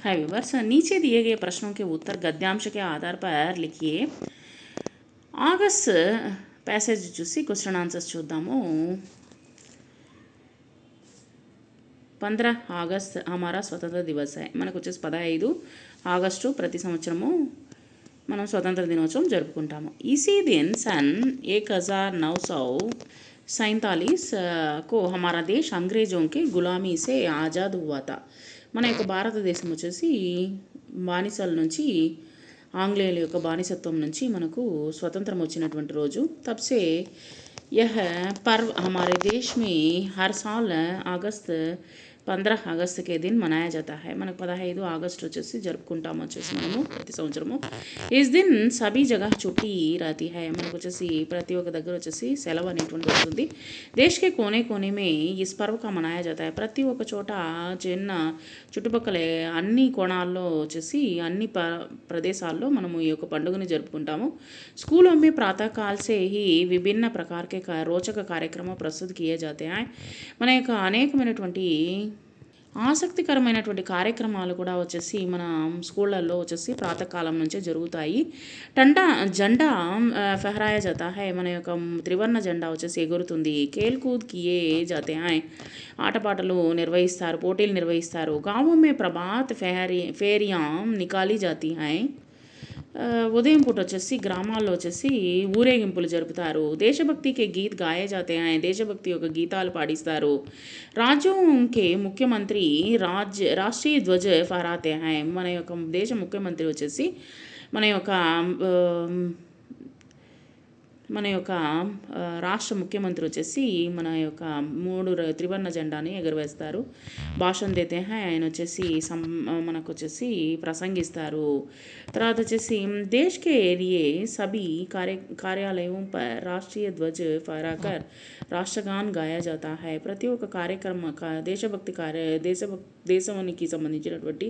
हाय viewers, नीचे दिए गए प्रश्नों के उत्तर गद्यांश के आधार पर लिखिए. ఆగస్ట్ ప్యాసేజ్ చూసి క్వశ్చన్ ఆన్సర్స్ చూద్దాము. 15 అగస్ట్ हमारा స్వతంత్ర దివస్ है. మనకు వచ్చేసి 15 ఆగస్టు ప్రతి సంవత్సరము మనం స్వతంత్ర దినోత్సవం జరుపుకుంటాము. इसी दिन सन 1947 को हमारा देश अंग्रेजों के गुलामी से आज़ाद हुआ था. మన యొక్క భారతదేశం వచ్చేసి బానిసల నుంచి ఆంగ్లేయుల యొక్క బానిసత్వం నుంచి మనకు స్వతంత్రం వచ్చినటువంటి రోజు. తబ్సే यह पर्व हमारे देश में हर साल अगस्त 15 अगस्त के दिन मनाया जाता है. మనకు 15 ఆగస్టు వచ్చేసి జరుపుకుంటాము వచ్చేసి మనము ప్రతి సంవత్సరము. ఇస్ దిన్ సభీ జగహ చుట్టి రాతి హై. మనకు వచ్చేసి ప్రతి ఒక్క దగ్గర వచ్చేసి సెలవు అనేటువంటి ఉంటుంది. దేశ్ కే కోనే కోనే మే ఇస్ పర్వ కా మనాయా జాతా హై. ప్రతి ఒక్క చోట చిన్న చుట్టుపక్కల అన్ని కోణాల్లో వచ్చేసి అన్ని ప్రదేశాల్లో మనము ఈ యొక్క పండుగని జరుపుకుంటాము. స్కూलों में प्रातःकाल से ही विभिन्न प्रकार के रोचक कार्यक्रम प्रस्तुत किए जाते हैं. మన యొక్క అనేకమైనటువంటి ఆసక్తికరమైనటువంటి కార్యక్రమాలు కూడా వచ్చేసి మన స్కూళ్ళల్లో వచ్చేసి ప్రాతకాలం నుంచే జరుగుతాయి. జెండా ఫెహరాయా జాతా హై. మన యొక్క త్రివర్ణ జెండా వచ్చేసి ఎగురుతుంది. ఖేల్ కూద్ కియే జాతే హై. ఆటపాటలు నిర్వహిస్తారు, పోటీలు నిర్వహిస్తారు. గాంవో మే ప్రభాత్ ఫేరియా నికాలీ జాతీ హై. ఉదయం పూట వచ్చేసి గ్రామాల్లో వచ్చేసి ఊరేగింపులు జరుపుతారు. దేశభక్తికి గీత్ గాయే జాతే హై. దేశభక్తి యొక్క గీతాలు పాడిస్తారు. రాజ్యోంకే ముఖ్యమంత్రి రాష్ట్రీయ ధ్వజ ఫహరాతే హై. మన యొక్క దేశ ముఖ్యమంత్రి వచ్చేసి మన యొక్క రాష్ట్ర ముఖ్యమంత్రి వచ్చేసి మన యొక్క 3 త్రివర్ణ జెండాని ఎగురవేస్తారు. భాషణ దేతే హై. ఆయన వచ్చేసి మనకు వచ్చేసి ప్రసంగిస్తారు. తర్వాత వచ్చేసి దేశ్ కే లియే సభీ కార్యాలయం పర్ రాష్ట్రీయ ధ్వజ ఫహరాకర్ రాష్ట్రగాన్ గాయా జాతా హై. ప్రతి ఒక్క కార్యక్రమ దేశానికి సంబంధించినటువంటి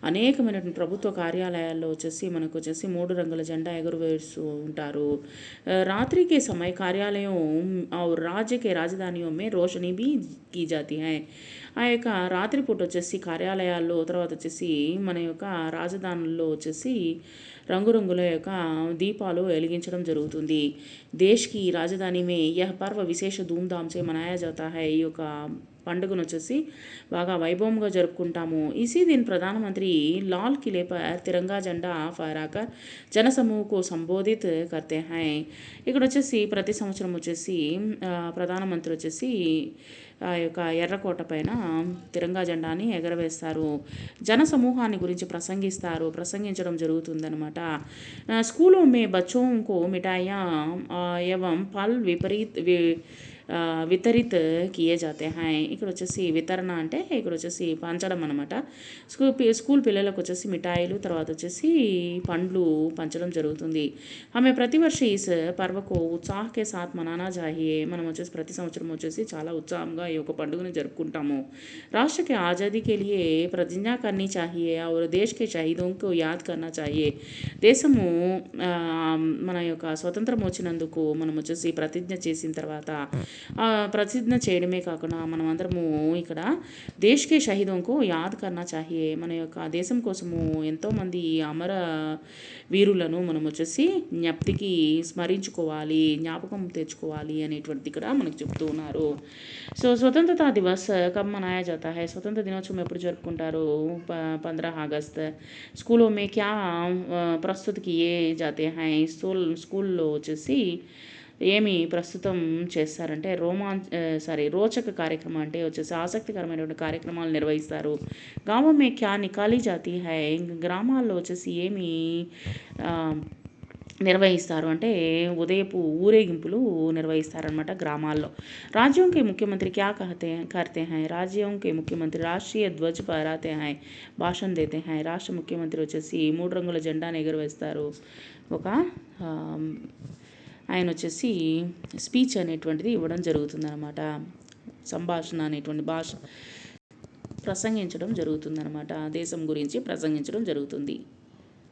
అనేకమైనటువంటి ప్రభుత్వ కార్యాలయాల్లో వచ్చేసి మనకు వచ్చేసి 3 రంగుల జెండా ఎగురవేస్తూ ఉంటారు. रात्रि के समय कार्यालयों और राज्य के राजधानियों में रोशनी भी की जाती है. ఆ యొక్క రాత్రిపూట వచ్చేసి కార్యాలయాల్లో తర్వాత వచ్చేసి మన యొక్క రాజధానుల్లో వచ్చేసి రంగురంగుల యొక్క దీపాలు వెలిగించడం జరుగుతుంది. దేశ్కి రాజధాని మే యహ్ పర్వ విశేష ధూమ్ధామ్ సే మనాయా జాతా హై. ఈ యొక్క పండుగను వచ్చేసి బాగా వైభవంగా జరుపుకుంటాము. ఇసీ దిన్ ప్రధానమంత్రి లాల్ కిలే పర్ తిరంగా జెండా ఫహరాకర్ జనసమూహకు సంబోధిత్ కర్తే హై. ఇక్కడ వచ్చేసి ప్రతి సంవత్సరం వచ్చేసి ప్రధానమంత్రి వచ్చేసి ఆ యొక్క ఎర్రకోట పైన తిరంగా జెండాని ఎగరవేస్తారు. జన సమూహాన్ని గురించి ప్రసంగించడం జరుగుతుందన్నమాట. స్కూల్లో మే బచ్చోं को मिठाइयाँ एवं फल వితరిత్ కియే జాతే హై. ఇక్కడ వచ్చేసి వితరణ అంటే ఇక్కడ వచ్చేసి పంచడం అనమాట. స్కూల్ పిల్లలకు వచ్చేసి మిఠాయిలు తర్వాత వచ్చేసి పండ్లు పంచడం జరుగుతుంది. ఆమె ప్రతి వర్ష ఇస్ పర్వకు ఉత్సాహకే సాత్ మనానా చాహియే. మనం వచ్చేసి ప్రతి సంవత్సరం వచ్చేసి చాలా ఉత్సాహంగా ఈ యొక్క పండుగను జరుపుకుంటాము. రాష్ట్రకి ఆజాదీ కే లియే ప్రతిజ్ఞా కర్నీ చాహియే और देश के शहीदों को याद करना चाहिए. దేశము మన యొక్క స్వతంత్రం వచ్చినందుకు మనం వచ్చేసి ప్రతిజ్ఞ చేసిన తర్వాత ప్రతిజ్ఞ చేయడమే కాకుండా మనం అందరము ఇక్కడ దేశ్కే షహీదోంకు యాద్ కర్నా చాహియే. మన యొక్క దేశం కోసము ఎంతోమంది అమర వీరులను మనం వచ్చేసి జ్ఞప్తికి స్మరించుకోవాలి, జ్ఞాపకం తెచ్చుకోవాలి అనేటువంటిది ఇక్కడ మనకు చెప్తూ ఉన్నారు. సో స్వతంత్రతా దివస్ కబ్ మనాయా జాతా హై. స్వతంత్ర దినోత్సవం ఎప్పుడు జరుపుకుంటారు? 15 అగస్ట్. స్కూల్లో మే క్యా ప్రస్తుత కియే జాతే హై. స్కూల్లో వచ్చేసి ఏమి ప్రస్తుతం చేస్తారంటే రోచక కార్యక్రమం అంటే వచ్చేసి ఆసక్తికరమైనటువంటి కార్యక్రమాలు నిర్వహిస్తారు. గాంవో మే క్యా నికాలీ జాతీ హై. గ్రామాల్లో వచ్చేసి ఏమి నిర్వహిస్తారు అంటే ఉదయపు ఊరేగింపులు నిర్వహిస్తారనమాట గ్రామాల్లో. राज्यों के मुख्यमंत्री क्या करते हैं? राज्यों के मुख्यमंत्री राष्ट्रीय ध्वज फहराते हैं, భాషణ देते हैं. రాష్ట్ర ముఖ్యమంత్రి వచ్చేసి 3 రంగుల జెండాను ఎగురవేస్తారు. ఆయన వచ్చేసి స్పీచ్ అనేటువంటిది ఇవ్వడం జరుగుతుందన్నమాట. సంభాషణ అనేటువంటి ప్రసంగించడం జరుగుతుందన్నమాట. దేశం గురించి ప్రసంగించడం జరుగుతుంది.